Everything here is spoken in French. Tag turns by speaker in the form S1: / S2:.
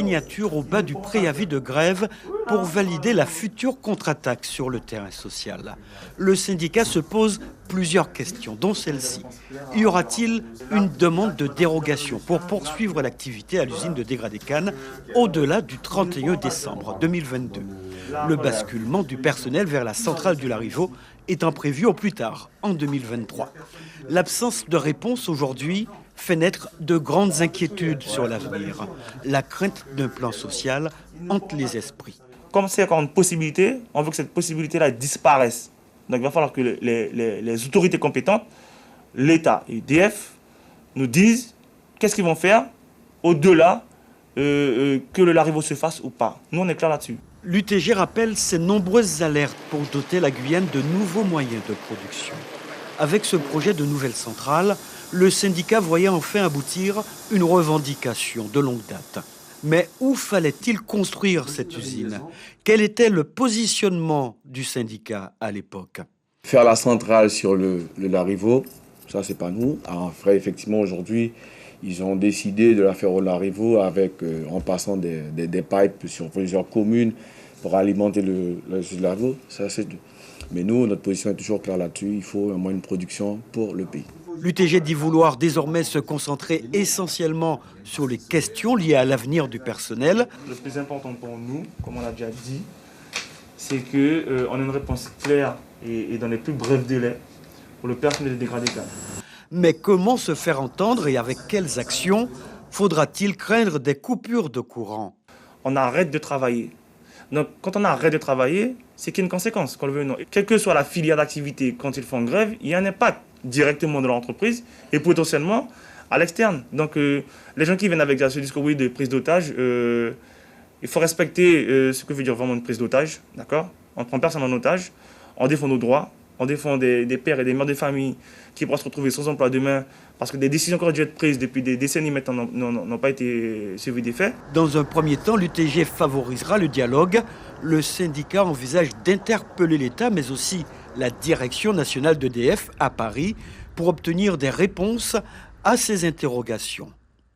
S1: signature au bas du préavis de grève pour valider la future contre-attaque sur le terrain social. Le syndicat se pose plusieurs questions, dont celle-ci. Y aura-t-il une demande de dérogation pour poursuivre l'activité à l'usine de dégradé Cannes au-delà du 31 décembre 2022 ? Le basculement du personnel vers la centrale du Larivot étant prévu au plus tard, en 2023. L'absence de réponse aujourd'hui fait naître de grandes inquiétudes sur l'avenir. La crainte d'un plan social hante les esprits.
S2: Comme c'est encore une possibilité, on veut que cette possibilité-là disparaisse. Donc il va falloir que les autorités compétentes, l'État et EDF, nous disent qu'est-ce qu'ils vont faire au-delà que le Larivot se fasse ou pas. Nous, on est clair là-dessus.
S1: L'UTG rappelle ses nombreuses alertes pour doter la Guyane de nouveaux moyens de production. Avec ce projet de nouvelle centrale, le syndicat voyait enfin aboutir une revendication de longue date. Mais où fallait-il construire cette usine ? Quel était le positionnement du syndicat à l'époque ?
S3: Faire la centrale sur le Larivot, ça c'est pas nous. En vrai, effectivement, aujourd'hui, ils ont décidé de la faire au Larivot en passant des pipes sur plusieurs communes pour alimenter le Larivot. Mais nous, notre position est toujours claire là-dessus. Il faut un moyen de production pour le pays.
S1: L'UTG dit vouloir désormais se concentrer essentiellement sur les questions liées à l'avenir du personnel.
S2: Le plus important pour nous, comme on l'a déjà dit, c'est qu'on ait une réponse claire et dans les plus brefs délais pour le personnel de dégradé Cannes.
S1: Mais comment se faire entendre et avec quelles actions ? Faudra-t-il craindre des coupures de courant ?
S2: On arrête de travailler. Donc, quand on arrête de travailler, c'est qu'il y a une conséquence, qu'on le veuille ou non. Quelle que soit la filière d'activité, quand ils font grève, il y a un impact directement de l'entreprise et potentiellement à l'externe. Donc, les gens qui viennent avec ce discours oui, de prise d'otage, il faut respecter ce que veut dire vraiment une prise d'otage. D'accord ? On ne prend personne en otage, on défend nos droits, on défend des pères et des mères de famille qui pourraient se retrouver sans emploi demain parce que des décisions qui auraient dû être prises depuis des décennies maintenant n'ont pas été suivies des faits.
S1: Dans un premier temps, l'UTG favorisera le dialogue. Le syndicat envisage d'interpeller l'État, mais aussi la direction nationale d'EDF à Paris pour obtenir des réponses à ces interrogations.